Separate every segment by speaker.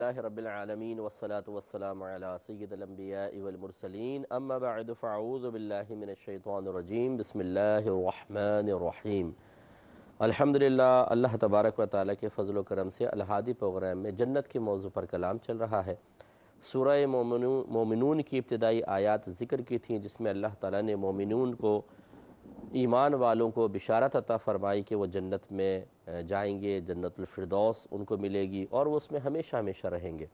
Speaker 1: اللہ رب العالمین والصلاة والسلام علی سید الانبیاء والمرسلین اما بعد فاعوذ باللہ من الشیطان الرجیم بسم اللہ الرحمن الرحیم الحمدللہ اللہ تبارک و تعالیٰ کے فضل و کرم سے الہادی پروگرام میں جنت کے موضوع پر کلام چل رہا ہے۔ سورہ مومنون کی ابتدائی آیات ذکر کی تھیں جس میں اللہ تعالیٰ نے مومنون کو، ایمان والوں کو بشارت عطا فرمائی کہ وہ جنت میں جائیں گے، جنت الفردوس ان کو ملے گی اور وہ اس میں ہمیشہ ہمیشہ رہیں گے۔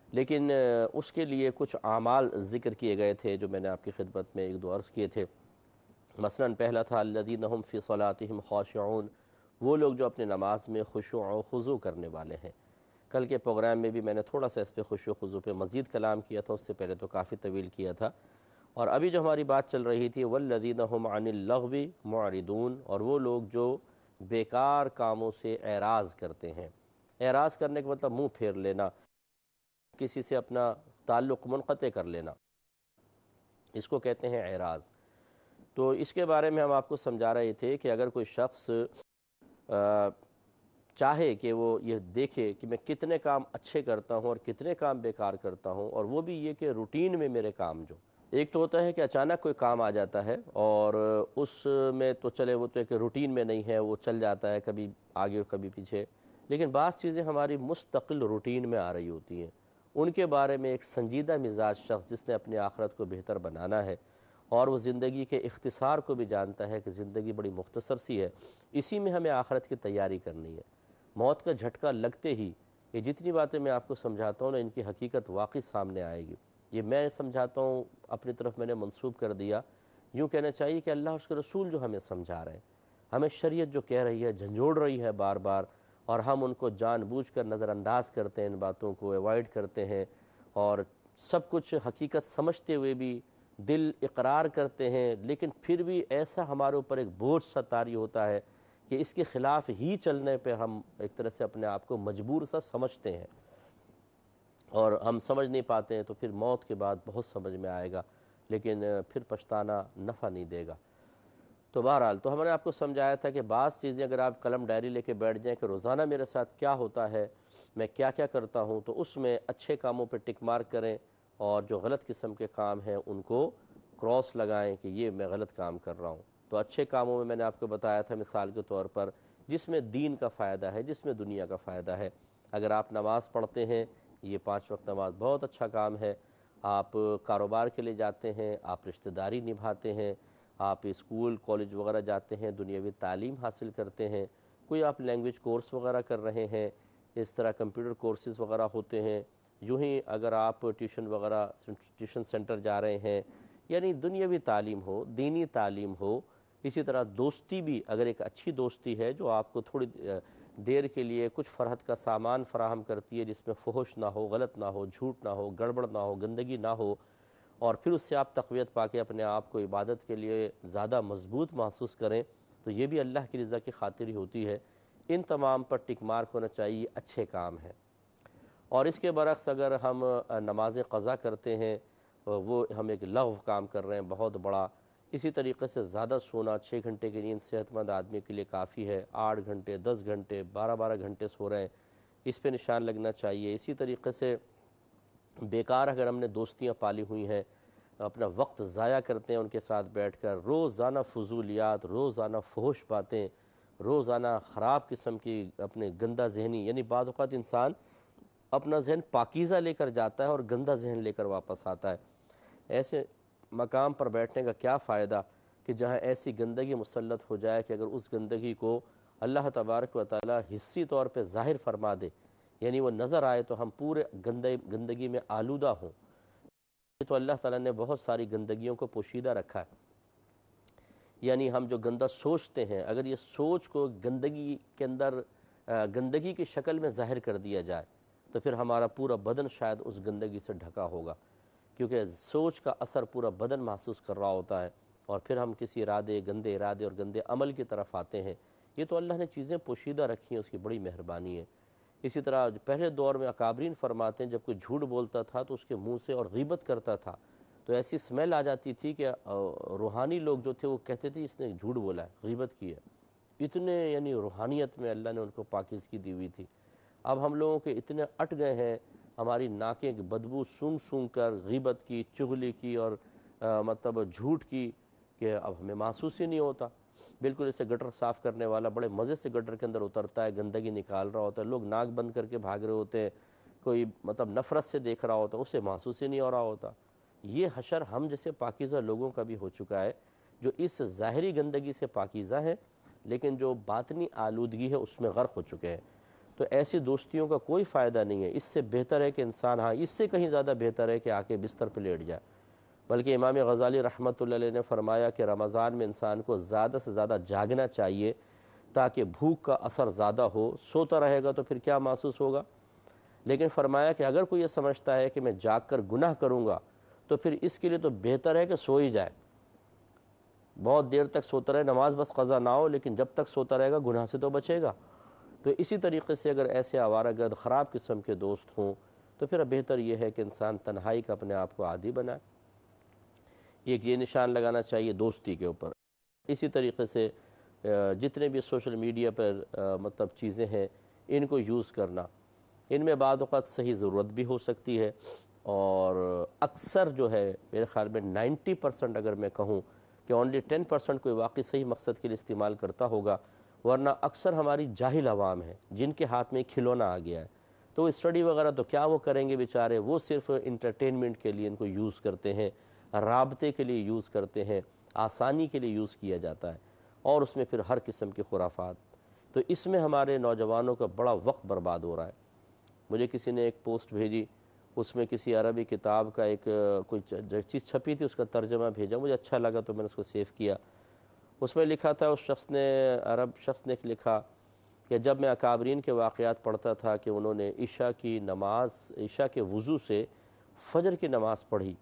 Speaker 1: لیکن اس کے لیے کچھ اعمال ذکر کیے گئے تھے جو میں نے آپ کی خدمت میں ایک دو عرض کیے تھے۔ مثلاً پہلا تھا الذین هم فی صلاتہم خاشعون، وہ لوگ جو اپنے نماز میں خشوع و خضوع کرنے والے ہیں۔ کل کے پروگرام میں بھی میں نے تھوڑا سا اس پہ خشوع و خضوع پہ مزید کلام کیا تھا، اس سے پہلے تو کافی طویل کیا تھا۔ اور ابھی جو ہماری بات چل رہی تھی والذین هم عن اللغو معرضون، اور وہ لوگ جو بیکار کاموں سے اعراض کرتے ہیں۔ اعراض کرنے کا مطلب منہ پھیر لینا، کسی سے اپنا تعلق منقطع کر لینا، اس کو کہتے ہیں اعراض۔ تو اس کے بارے میں ہم آپ کو سمجھا رہے تھے کہ اگر کوئی شخص چاہے کہ وہ یہ دیکھے کہ میں کتنے کام اچھے کرتا ہوں اور کتنے کام بیکار کرتا ہوں، اور وہ بھی یہ کہ روٹین میں میرے کام جو ایک تو ہوتا ہے کہ اچانک کوئی کام آ جاتا ہے اور اس میں تو چلے وہ تو ایک روٹین میں نہیں ہے، وہ چل جاتا ہے کبھی آگے کبھی پیچھے، لیکن بعض چیزیں ہماری مستقل روٹین میں آ رہی ہوتی ہیں، ان کے بارے میں ایک سنجیدہ مزاج شخص جس نے اپنی آخرت کو بہتر بنانا ہے اور وہ زندگی کے اختصار کو بھی جانتا ہے کہ زندگی بڑی مختصر سی ہے، اسی میں ہمیں آخرت کی تیاری کرنی ہے۔ موت کا جھٹکا لگتے ہی یہ جتنی باتیں میں آپ کو سمجھاتا ہوں نا، ان کی حقیقت واقعی سامنے آئے گی۔ یہ میں سمجھاتا ہوں اپنی طرف میں نے منسوب کر دیا، یوں کہنا چاہیے کہ اللہ اس کے رسول جو ہمیں سمجھا رہے ہیں، ہمیں شریعت جو کہہ رہی ہے، جھنجھوڑ رہی ہے بار بار، اور ہم ان کو جان بوجھ کر نظر انداز کرتے ہیں، ان باتوں کو ایوائڈ کرتے ہیں، اور سب کچھ حقیقت سمجھتے ہوئے بھی دل اقرار کرتے ہیں، لیکن پھر بھی ایسا ہمارے اوپر ایک بوجھ سا طاری ہوتا ہے کہ اس کے خلاف ہی چلنے پہ ہم ایک طرح سے اپنے آپ کو مجبور سا سمجھتے ہیں، اور ہم سمجھ نہیں پاتے ہیں تو پھر موت کے بعد بہت سمجھ میں آئے گا، لیکن پھر پچھتانا نفع نہیں دے گا۔ تو بہرحال تو ہم نے آپ کو سمجھایا تھا کہ بعض چیزیں اگر آپ قلم ڈائری لے کے بیٹھ جائیں کہ روزانہ میرے ساتھ کیا ہوتا ہے، میں کیا کیا کرتا ہوں، تو اس میں اچھے کاموں پہ ٹک مارک کریں اور جو غلط قسم کے کام ہیں ان کو کراس لگائیں کہ یہ میں غلط کام کر رہا ہوں۔ تو اچھے کاموں میں نے آپ کو بتایا تھا مثال کے طور پر جس میں دین کا فائدہ ہے، جس میں دنیا کا فائدہ ہے۔ اگر آپ نماز پڑھتے ہیں، یہ 5 وقت نماز بہت اچھا کام ہے۔ آپ کاروبار کے لیے جاتے ہیں، آپ رشتہ داری نبھاتے ہیں، آپ اسکول کالج وغیرہ جاتے ہیں، دنیاوی تعلیم حاصل کرتے ہیں، کوئی آپ لینگویج کورس وغیرہ کر رہے ہیں، اس طرح کمپیوٹر کورسز وغیرہ ہوتے ہیں، یوں ہی اگر آپ ٹیوشن وغیرہ ٹیوشن سینٹر جا رہے ہیں، یعنی دنیاوی تعلیم ہو، دینی تعلیم ہو، اسی طرح دوستی بھی اگر ایک اچھی دوستی ہے جو آپ کو تھوڑی دیر کے لیے کچھ فرحت کا سامان فراہم کرتی ہے، جس میں فحش نہ ہو، غلط نہ ہو، جھوٹ نہ ہو، گڑبڑ نہ ہو، گندگی نہ ہو، اور پھر اس سے آپ تقویت پا کے اپنے آپ کو عبادت کے لیے زیادہ مضبوط محسوس کریں، تو یہ بھی اللہ کی رضا کی خاطر ہی ہوتی ہے۔ ان تمام پر ٹک مارک ہونا چاہیے، اچھے کام ہیں۔ اور اس کے برعکس اگر ہم نماز قضا کرتے ہیں، وہ ہم ایک لغو کام کر رہے ہیں بہت بڑا۔ اسی طریقے سے زیادہ سونا، 6 گھنٹے کی نیند صحت مند آدمی کے لیے کافی ہے، 8 گھنٹے، 10 گھنٹے، 12 گھنٹے سو رہے ہیں، اس پہ نشان لگنا چاہیے۔ اسی طریقے سے بیکار اگر ہم نے دوستیاں پالی ہوئی ہیں، اپنا وقت ضائع کرتے ہیں ان کے ساتھ بیٹھ کر، روزانہ فضولیات، روزانہ فحش باتیں، روزانہ خراب قسم کی اپنے گندہ ذہنی، یعنی بعض اوقات انسان اپنا ذہن پاکیزہ لے کر جاتا ہے اور گندہ ذہن لے کر واپس آتا ہے۔ ایسے مقام پر بیٹھنے کا کیا فائدہ کہ جہاں ایسی گندگی مسلط ہو جائے کہ اگر اس گندگی کو اللہ تبارک و تعالی حسی طور پہ ظاہر فرما دے، یعنی وہ نظر آئے تو ہم پورے گندگی میں آلودہ ہوں۔ تو اللہ تعالیٰ نے بہت ساری گندگیوں کو پوشیدہ رکھا ہے، یعنی ہم جو گندہ سوچتے ہیں، اگر یہ سوچ کو گندگی کے اندر گندگی کی شکل میں ظاہر کر دیا جائے تو پھر ہمارا پورا بدن شاید اس گندگی سے ڈھکا ہوگا، کیونکہ سوچ کا اثر پورا بدن محسوس کر رہا ہوتا ہے، اور پھر ہم کسی گندے ارادے اور گندے عمل کی طرف آتے ہیں۔ یہ تو اللہ نے چیزیں پوشیدہ رکھی ہیں، اس کی بڑی مہربانی ہے۔ اسی طرح پہلے دور میں اکابرین فرماتے ہیں جب کوئی جھوٹ بولتا تھا تو اس کے منہ سے اور غیبت کرتا تھا تو ایسی سمیل آ جاتی تھی کہ روحانی لوگ جو تھے وہ کہتے تھے اس نے جھوٹ بولا ہے، غیبت کی ہے۔ اتنے یعنی روحانیت میں اللہ نے ان کو پاکیزگی دی ہوئی تھی۔ اب ہم لوگوں کے اتنے اٹ گئے ہیں، ہماری ناکیں بدبو سونگھ سونگھ کر غیبت کی، چغلی کی اور مطلب جھوٹ کی، کہ اب ہمیں محسوس ہی نہیں ہوتا۔ بالکل اسے گٹر صاف کرنے والا بڑے مزے سے گٹر کے اندر اترتا ہے، گندگی نکال رہا ہوتا ہے، لوگ ناک بند کر کے بھاگ رہے ہوتے ہیں، کوئی مطلب نفرت سے دیکھ رہا ہوتا ہے، اسے محسوس ہی نہیں ہو رہا ہوتا۔ یہ حشر ہم جیسے پاکیزہ لوگوں کا بھی ہو چکا ہے، جو اس ظاہری گندگی سے پاکیزہ ہیں لیکن جو باطنی آلودگی ہے اس میں غرق ہو چکے ہیں۔ تو ایسی دوستیوں کا کوئی فائدہ نہیں ہے۔ اس سے بہتر ہے کہ انسان، ہاں اس سے کہیں زیادہ بہتر ہے کہ آ کے بستر پہ لیٹ جائے۔ بلکہ امام غزالی رحمۃ اللہ علیہ نے فرمایا کہ رمضان میں انسان کو زیادہ سے زیادہ جاگنا چاہیے تاکہ بھوک کا اثر زیادہ ہو۔ سوتا رہے گا تو پھر کیا محسوس ہوگا؟ لیکن فرمایا کہ اگر کوئی یہ سمجھتا ہے کہ میں جاگ کر گناہ کروں گا تو پھر اس کے لیے تو بہتر ہے کہ سو ہی جائے، بہت دیر تک سوتا رہے، نماز بس قضا نہ ہو لیکن جب تک سوتا رہے گا گناہ سے تو بچے گا۔ تو اسی طریقے سے اگر ایسے آوارہ گرد خراب قسم کے دوست ہوں تو پھر بہتر یہ ہے کہ انسان تنہائی کا اپنے آپ کو عادی بنائے۔ ایک یہ نشان لگانا چاہیے دوستی کے اوپر۔ اسی طریقے سے جتنے بھی سوشل میڈیا پر مطلب چیزیں ہیں ان کو یوز کرنا، ان میں بعض اوقات صحیح ضرورت بھی ہو سکتی ہے، اور اکثر جو ہے میرے خیال میں 90% اگر میں کہوں کہ اونلی 10% کوئی واقعی صحیح مقصد کے لیے استعمال کرتا ہوگا، ورنہ اکثر ہماری جاہل عوام ہے جن کے ہاتھ میں کھلونا آ گیا ہے، تو وہ اسٹڈی وغیرہ تو کیا وہ کریں گے بیچارے، وہ صرف انٹرٹینمنٹ کے لیے ان کو یوز کرتے ہیں، رابطے کے لیے یوز کرتے ہیں، آسانی کے لیے یوز کیا جاتا ہے، اور اس میں پھر ہر قسم کی خرافات۔ تو اس میں ہمارے نوجوانوں کا بڑا وقت برباد ہو رہا ہے۔ مجھے کسی نے ایک پوسٹ بھیجی، اس میں کسی عربی کتاب کا ایک کوئی چیز چھپی تھی، اس کا ترجمہ بھیجا، مجھے اچھا لگا تو میں نے اس کو سیو کیا۔ اس میں لکھا تھا، اس شخص نے، عرب شخص نے لکھا کہ جب میں اکابرین کے واقعات پڑھتا تھا کہ انہوں نے عشاء کے وضو سے فجر کی نماز پڑھی،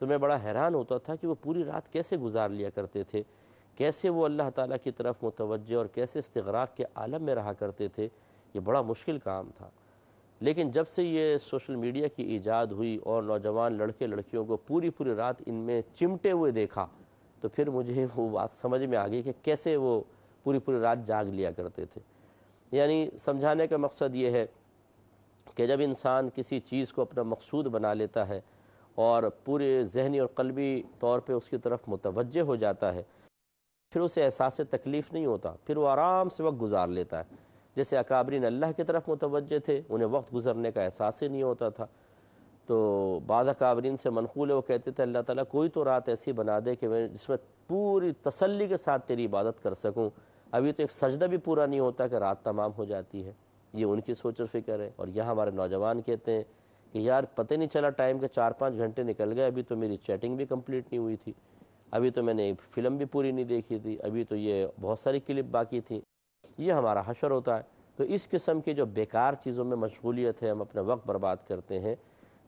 Speaker 1: تو میں بڑا حیران ہوتا تھا کہ وہ پوری رات کیسے گزار لیا کرتے تھے، کیسے وہ اللہ تعالیٰ کی طرف متوجہ اور کیسے استغراق کے عالم میں رہا کرتے تھے۔ یہ بڑا مشکل کام تھا۔ لیکن جب سے یہ سوشل میڈیا کی ایجاد ہوئی اور نوجوان لڑکے لڑکیوں کو پوری رات ان میں چمٹے ہوئے دیکھا، تو پھر مجھے وہ بات سمجھ میں آ گئی کہ کیسے وہ پوری رات جاگ لیا کرتے تھے۔ یعنی سمجھانے کا مقصد یہ ہے کہ جب انسان کسی چیز کو اپنا مقصود بنا لیتا ہے اور پورے ذہنی اور قلبی طور پہ اس کی طرف متوجہ ہو جاتا ہے، پھر اسے احساس تکلیف نہیں ہوتا، پھر وہ آرام سے وقت گزار لیتا ہے۔ جیسے اکابرین اللہ کی طرف متوجہ تھے، انہیں وقت گزرنے کا احساس ہی نہیں ہوتا تھا۔ تو بعض اکابرین سے منقول ہے، وہ کہتے تھے اللہ تعالیٰ کوئی تو رات ایسی بنا دے کہ میں جس میں پوری تسلی کے ساتھ تیری عبادت کر سکوں، ابھی تو ایک سجدہ بھی پورا نہیں ہوتا کہ رات تمام ہو جاتی ہے۔ یہ ان کی سوچ و فکر ہے۔ اور یہاں ہمارے نوجوان کہتے ہیں کہ یار پتہ نہیں چلا ٹائم کے 4-5 گھنٹے نکل گئے، ابھی تو میری چیٹنگ بھی کمپلیٹ نہیں ہوئی تھی، ابھی تو میں نے ایک فلم بھی پوری نہیں دیکھی تھی، ابھی تو یہ بہت ساری کلپ باقی تھی۔ یہ ہمارا حشر ہوتا ہے۔ تو اس قسم کی جو بیکار چیزوں میں مشغولیت ہے، ہم اپنا وقت برباد کرتے ہیں،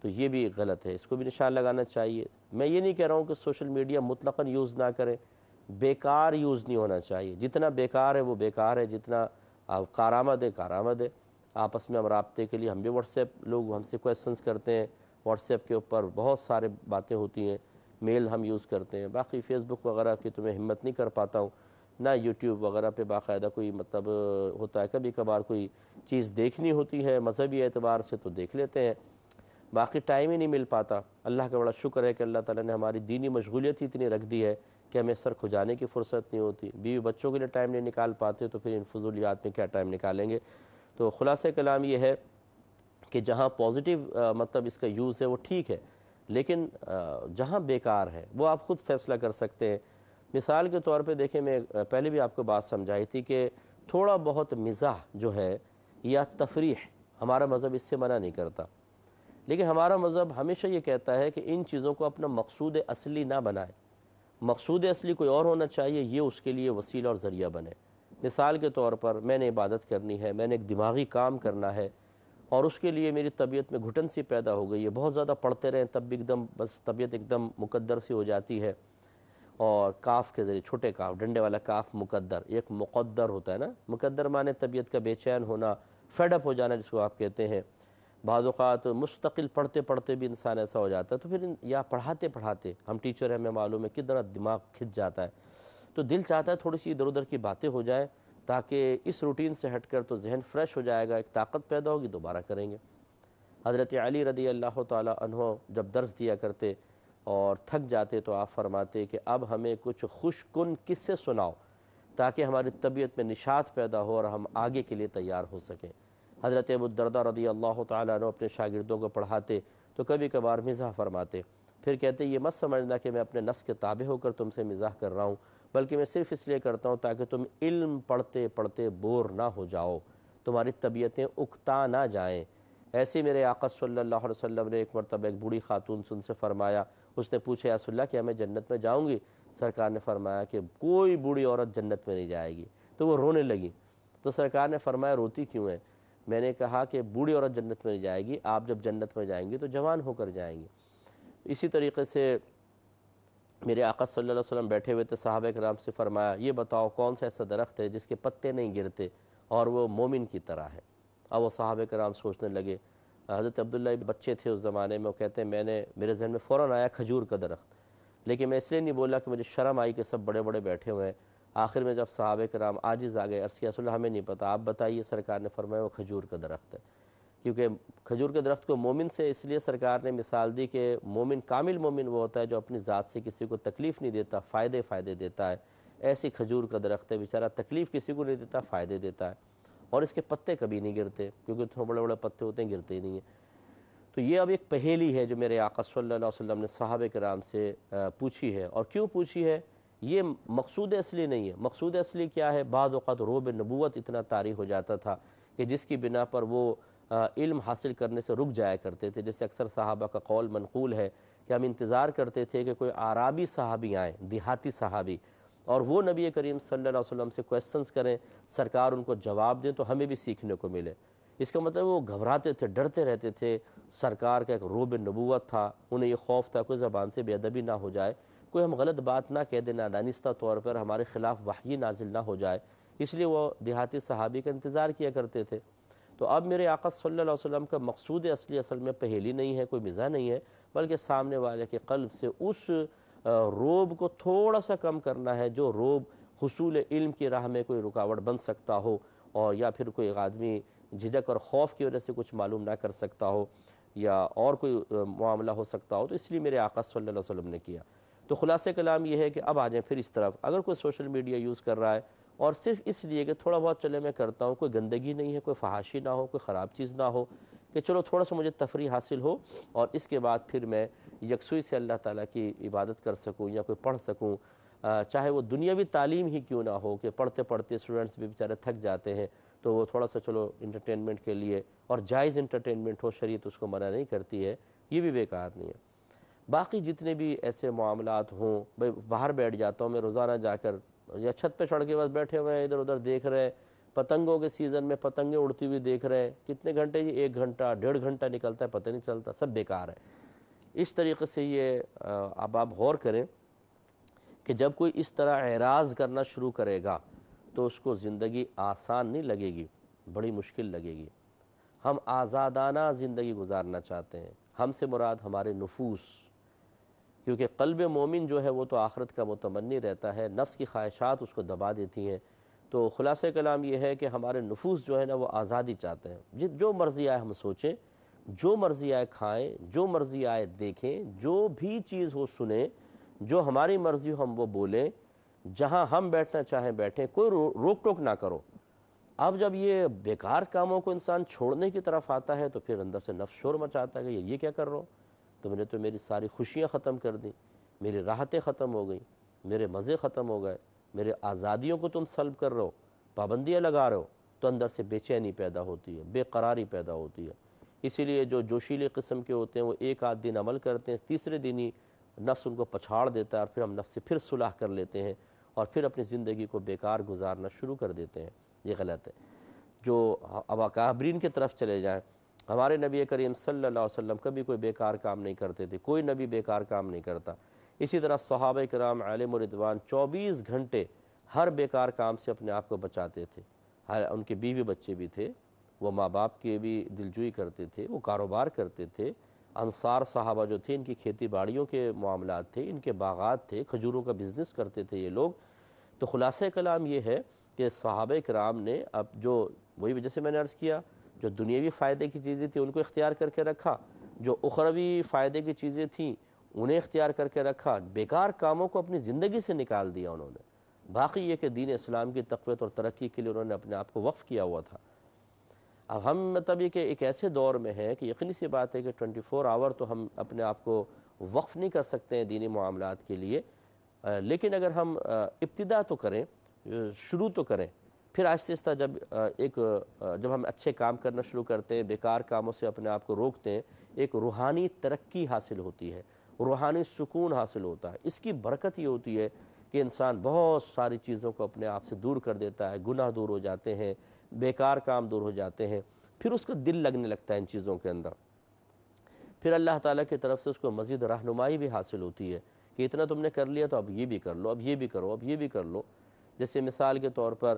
Speaker 1: تو یہ بھی غلط ہے، اس کو بھی نشان لگانا چاہیے۔ میں یہ نہیں کہہ رہا ہوں کہ سوشل میڈیا مطلقاً یوز نہ کریں، بیکار یوز نہیں ہونا چاہیے۔ جتنا بیکار ہے وہ بیکار ہے، جتنا کارآمد ہے کارآمد ہے۔ آپس میں ہم رابطے کے لیے، ہم بھی واٹس ایپ، لوگ ہم سے کویسچنس کرتے ہیں، واٹس ایپ کے اوپر بہت سارے باتیں ہوتی ہیں، میل ہم یوز کرتے ہیں۔ باقی فیس بک وغیرہ کی تو میں ہمت نہیں کر پاتا ہوں، نہ یوٹیوب وغیرہ پہ باقاعدہ کوئی مطلب ہوتا ہے، کبھی کبھار کوئی چیز دیکھنی ہوتی ہے مذہبی اعتبار سے تو دیکھ لیتے ہیں، باقی ٹائم ہی نہیں مل پاتا۔ اللہ کا بڑا شکر ہے کہ اللہ تعالیٰ نے ہماری دینی مشغولیت ہی اتنی رکھ دی ہے کہ ہمیں سر کھجانے کی فرصت نہیں ہوتی، بیوی بچوں کے لیے ٹائم نہیں نکال پاتے، تو پھر ان فضولیات میں کیا ٹائم نکالیں گے۔ تو خلاصہ کلام یہ ہے کہ جہاں پازیٹیو مطلب اس کا یوز ہے وہ ٹھیک ہے، لیکن جہاں بیکار ہے وہ آپ خود فیصلہ کر سکتے ہیں۔ مثال کے طور پہ دیکھیں، میں پہلے بھی آپ کو بات سمجھائی تھی کہ تھوڑا بہت مزاح جو ہے یا تفریح، ہمارا مذہب اس سے منع نہیں کرتا، لیکن ہمارا مذہب ہمیشہ یہ کہتا ہے کہ ان چیزوں کو اپنا مقصود اصلی نہ بنائے۔ مقصود اصلی کوئی اور ہونا چاہیے، یہ اس کے لیے وسیلہ اور ذریعہ بنے۔ مثال کے طور پر میں نے عبادت کرنی ہے، میں نے ایک دماغی کام کرنا ہے، اور اس کے لیے میری طبیعت میں گھٹن سی پیدا ہو گئی ہے، بہت زیادہ پڑھتے رہیں تب بھی ایک دم بس طبیعت ایک دم مقدر سی ہو جاتی ہے، اور کاف کے ذریعے، چھوٹے کاف، ڈنڈے والا کاف مقدر، ایک مقدر ہوتا ہے نا، مقدر معنی طبیعت کا بے چین ہونا، فیڈ اپ ہو جانا جس کو آپ کہتے ہیں۔ بعض اوقات مستقل پڑھتے پڑھتے بھی انسان ایسا ہو جاتا ہے، تو پھر یا پڑھاتے پڑھاتے، ہم ٹیچر ہیں ہمیں معلوم ہے کتنا دماغ کھنچ جاتا ہے، تو دل چاہتا ہے تھوڑی سی ادھر ادھر کی باتیں ہو جائیں تاکہ اس روٹین سے ہٹ کر تو ذہن فریش ہو جائے گا، ایک طاقت پیدا ہوگی، دوبارہ کریں گے۔ حضرت علی رضی اللہ تعالی عنہ جب درس دیا کرتے اور تھک جاتے تو آپ فرماتے کہ اب ہمیں کچھ خوش کن قصے سناؤ تاکہ ہماری طبیعت میں نشاط پیدا ہو اور ہم آگے کے لیے تیار ہو سکیں۔ حضرت ابو الدرداء رضی اللہ تعالیٰ عنہ اپنے شاگردوں کو پڑھاتے تو کبھی کبھار مزاح فرماتے، پھر کہتے یہ مت سمجھنا کہ میں اپنے نفس کے تابع ہو کر تم سے مزاح کر رہا ہوں، بلکہ میں صرف اس لیے کرتا ہوں تاکہ تم علم پڑھتے پڑھتے بور نہ ہو جاؤ، تمہاری طبیعتیں اکتا نہ جائیں۔ ایسے میرے آقا صلی اللہ علیہ وسلم نے ایک مرتبہ ایک بوڑھی خاتون سے ان سے فرمایا، اس نے پوچھا یا رسول اللہ کیا میں جنت میں جاؤں گی؟ سرکار نے فرمایا کہ کوئی بوڑھی عورت جنت میں نہیں جائے گی، تو وہ رونے لگی۔ تو سرکار نے فرمایا روتی کیوں ہے؟ میں نے کہا کہ بوڑھی عورت جنت میں نہیں جائے گی، آپ جب جنت میں جائیں گی تو جوان ہو کر جائیں گی۔ اسی طریقے سے میرے آقا صلی اللہ علیہ وسلم بیٹھے ہوئے تھے، صحابہ کرام سے فرمایا یہ بتاؤ کون سا ایسا درخت ہے جس کے پتے نہیں گرتے اور وہ مومن کی طرح ہے؟ اب وہ صحابہ کرام سوچنے لگے۔ حضرت عبداللہ بچے تھے اس زمانے میں، وہ کہتے ہیں میرے ذہن میں فوراً آیا کھجور کا درخت، لیکن میں اس لیے نہیں بولا کہ مجھے شرم آئی کہ سب بڑے بڑے بیٹھے ہوئے ہیں۔ آخر میں جب صحابہ کرام عاجز آ گئے، عرض کیا رسول اللہ ہمیں نہیں پتہ، آپ بتائیے۔ سرکار نے فرمایا وہ کھجور کا درخت ہے، کیونکہ کھجور کے درخت کو مومن سے اس لیے سرکار نے مثال دی کہ مومن، کامل مومن وہ ہوتا ہے جو اپنی ذات سے کسی کو تکلیف نہیں دیتا، فائدے دیتا ہے۔ ایسی کھجور کا درخت ہے، بیچارہ تکلیف کسی کو نہیں دیتا، فائدے دیتا ہے، اور اس کے پتے کبھی نہیں گرتے، کیونکہ اتنے بڑے بڑے پتے ہوتے ہیں، گرتے ہی نہیں ہیں۔ تو یہ اب ایک پہیلی ہے جو میرے آقا صلی اللہ علیہ وسلم نے صحابہ کرام سے پوچھی ہے، اور کیوں پوچھی ہے؟ یہ مقصود اصلی نہیں ہے۔ مقصود اصلی کیا ہے؟ بعض اوقات رعب نبوت اتنا طاری ہو جاتا تھا کہ جس کی بنا پر وہ علم حاصل کرنے سے رک جایا کرتے تھے۔ جیسے اکثر صحابہ کا قول منقول ہے کہ ہم انتظار کرتے تھے کہ کوئی اعرابی صحابی آئیں، دیہاتی صحابی، اور وہ نبی کریم صلی اللہ علیہ وسلم سے کویسچنز کریں، سرکار ان کو جواب دیں تو ہمیں بھی سیکھنے کو ملے۔ اس کا مطلب وہ گھبراتے تھے، ڈرتے رہتے تھے، سرکار کا ایک رعب نبوت تھا، انہیں یہ خوف تھا کوئی زبان سے بے ادبی نہ ہو جائے، کوئی ہم غلط بات نہ کہہ دیں، نادانستہ طور پر ہمارے خلاف وحی نازل نہ ہو جائے، اس لیے وہ دیہاتی صحابی کا انتظار کیا کرتے تھے۔ تو اب میرے آقا صلی اللہ علیہ وسلم کا مقصود اصلی اصل میں پہیلی نہیں ہے، کوئی مزاح نہیں ہے، بلکہ سامنے والے کے قلب سے اس رعب کو تھوڑا سا کم کرنا ہے جو رعب حصول علم کی راہ میں کوئی رکاوٹ بن سکتا ہو، اور یا پھر کوئی آدمی جھجک اور خوف کی وجہ سے کچھ معلوم نہ کر سکتا ہو، یا اور کوئی معاملہ ہو سکتا ہو، تو اس لیے میرے آقا صلی اللہ علیہ وسلم نے کیا۔ تو خلاصہ کلام یہ ہے کہ اب آ جائیں پھر اس طرف، اگر کوئی سوشل میڈیا یوز کر رہا ہے اور صرف اس لیے کہ تھوڑا بہت چلے میں کرتا ہوں، کوئی گندگی نہیں ہے، کوئی فحاشی نہ ہو، کوئی خراب چیز نہ ہو، کہ چلو تھوڑا سا مجھے تفریح حاصل ہو اور اس کے بعد پھر میں یکسوئی سے اللہ تعالیٰ کی عبادت کر سکوں یا کوئی پڑھ سکوں، چاہے وہ دنیاوی تعلیم ہی کیوں نہ ہو، کہ پڑھتے پڑھتے اسٹوڈنٹس بھی بیچارے تھک جاتے ہیں، تو وہ تھوڑا سا چلو انٹرٹینمنٹ کے لیے، اور جائز انٹرٹینمنٹ ہو، شریعت اس کو منع نہیں کرتی ہے، یہ بھی بیکار نہیں ہے۔ باقی جتنے بھی ایسے معاملات ہوں، باہر بیٹھ جاتا ہوں میں روزانہ جا کر، یا چھت پہ چڑھ کے بس بیٹھے ہوئے ہیں، ادھر ادھر دیکھ رہے ہیں، پتنگوں کے سیزن میں پتنگیں اڑتی ہوئی دیکھ رہے ہیں، کتنے گھنٹے؟ یہ 1 گھنٹہ 1.5 گھنٹہ نکلتا ہے پتہ نہیں چلتا، سب بیکار ہے۔ اس طریقے سے یہ اب آپ غور کریں کہ جب کوئی اس طرح اعراض کرنا شروع کرے گا تو اس کو زندگی آسان نہیں لگے گی، بڑی مشکل لگے گی۔ ہم آزادانہ زندگی گزارنا چاہتے ہیں، ہم سے مراد ہمارے نفوس، کیونکہ قلب مومن جو ہے وہ تو آخرت کا متمنی رہتا ہے، نفس کی خواہشات اس کو دبا دیتی ہیں۔ تو خلاصہ کلام یہ ہے کہ ہمارے نفوس جو ہے نا وہ آزادی چاہتے ہیں، جو مرضی آئے ہم سوچیں، جو مرضی آئے کھائیں، جو مرضی آئے دیکھیں، جو بھی چیز ہو سنیں، جو ہماری مرضی ہو ہم وہ بولیں، جہاں ہم بیٹھنا چاہیں بیٹھیں، کوئی روک ٹوک نہ کرو۔ اب جب یہ بیکار کاموں کو انسان چھوڑنے کی طرف آتا ہے تو پھر اندر سے نفس شور مچاتا ہے کہ یہ کیا کر رہا ہو، تم نے تو میری ساری خوشیاں ختم کر دیں، میری راحتیں ختم ہو گئیں، میرے مزے ختم ہو گئے، میرے آزادیوں کو تم سلب کر رہے ہو، پابندیاں لگا رہے ہو، تو اندر سے بے چینی پیدا ہوتی ہے، بے قراری پیدا ہوتی ہے۔ اسی لیے جو جوشیلے قسم کے ہوتے ہیں وہ 1 آدھ دن عمل کرتے ہیں، تیسرے دن ہی نفس ان کو پچھاڑ دیتا ہے، اور پھر ہم نفس سے پھر صلح کر لیتے ہیں اور پھر اپنی زندگی کو بیکار گزارنا شروع کر دیتے ہیں۔ یہ غلط ہے۔ جو اب اکابرین کی طرف چلے جائیں، ہمارے نبی کریم صلی اللہ علیہ وسلم کبھی کوئی بیکار کام نہیں کرتے تھے، کوئی نبی بیکار کام نہیں کرتا۔ اسی طرح صحابہ کرام علیہم الرضوان 24 گھنٹے ہر بیکار کام سے اپنے آپ کو بچاتے تھے۔ ان کے بیوی بچے بھی تھے، وہ ماں باپ کے بھی دلجوئی کرتے تھے، وہ کاروبار کرتے تھے۔ انصار صحابہ جو تھے ان کی کھیتی باڑیوں کے معاملات تھے، ان کے باغات تھے، کھجوروں کا بزنس کرتے تھے یہ لوگ۔ تو خلاصہ کلام یہ ہے کہ صحابہ کرام نے اب جو وہی وجہ سے میں نے عرض کیا، جو دنیاوی فائدے کی چیزیں تھیں ان کو اختیار کر کے رکھا، جو اخروی فائدے کی چیزیں تھیں انہیں اختیار کر کے رکھا، بیکار کاموں کو اپنی زندگی سے نکال دیا انہوں نے۔ باقی یہ کہ دین اسلام کی تقویت اور ترقی کے لیے انہوں نے اپنے آپ کو وقف کیا ہوا تھا۔ اب ہم مطلب یہ کہ ایک ایسے دور میں ہیں کہ یقینی سی بات ہے کہ 24 آور تو ہم اپنے آپ کو وقف نہیں کر سکتے ہیں دینی معاملات کے لیے، لیکن اگر ہم ابتدا تو کریں، شروع تو کریں، پھر آہستہ آہستہ جب ہم اچھے کام کرنا شروع کرتے ہیں، بیکار کاموں سے اپنے آپ کو روکتے ہیں، ایک روحانی ترقی حاصل ہوتی ہے، روحانی سکون حاصل ہوتا ہے۔ اس کی برکت یہ ہوتی ہے کہ انسان بہت ساری چیزوں کو اپنے آپ سے دور کر دیتا ہے، گناہ دور ہو جاتے ہیں، بیکار کام دور ہو جاتے ہیں، پھر اس کا دل لگنے لگتا ہے ان چیزوں کے اندر، پھر اللہ تعالیٰ کی طرف سے اس کو مزید رہنمائی بھی حاصل ہوتی ہے کہ اتنا تم نے کر لیا تو اب یہ بھی کر لو، اب یہ بھی کرو، اب یہ بھی کر لو۔ جیسے مثال کے طور پر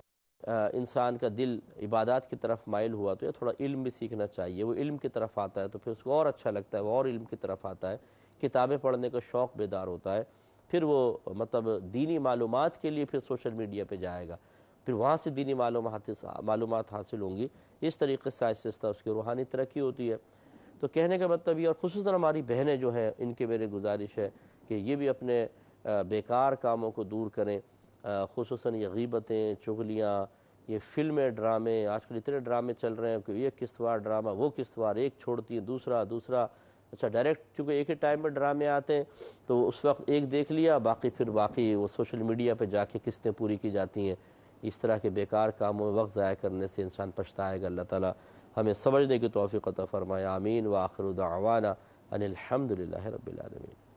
Speaker 1: انسان کا دل عبادات کی طرف مائل ہوا تو یہ تھوڑا علم بھی سیکھنا چاہیے، وہ علم کی طرف آتا ہے تو پھر اس کو اور اچھا لگتا ہے، وہ اور علم کی طرف آتا ہے، کتابیں پڑھنے کا شوق بیدار ہوتا ہے، پھر وہ مطلب دینی معلومات کے لیے پھر سوشل میڈیا پہ جائے گا، پھر وہاں سے دینی معلومات حاصل ہوں گی۔ اس طریقے سے آہستہ آہستہ اس کی روحانی ترقی ہوتی ہے۔ تو کہنے کا مطلب یہ، اور خصوصاً ہماری بہنیں جو ہیں ان کے میرے گزارش ہے کہ یہ بھی اپنے بیکار کاموں کو دور کریں، خصوصاً یہ غیبتیں، چغلیاں، یہ فلمیں، ڈرامے، آج کل اتنے ڈرامے چل رہے ہیں کہ یہ قسط وار ڈرامہ، وہ قسط وار، ایک چھوڑتی ہے دوسرا، اچھا ڈائریکٹ چونکہ ایک ہی ٹائم میں ڈرامے آتے ہیں تو اس وقت ایک دیکھ لیا، باقی وہ سوشل میڈیا پہ جا کے قسطیں پوری کی جاتی ہیں۔ اس طرح کے بیکار کاموں میں وقت ضائع کرنے سے انسان پچھتائے گا۔ اللہ تعالیٰ ہمیں سمجھنے کی توفیق عطا فرمائے، آمین۔ وآخر دعوانا ان الحمد للہ رب العالمین۔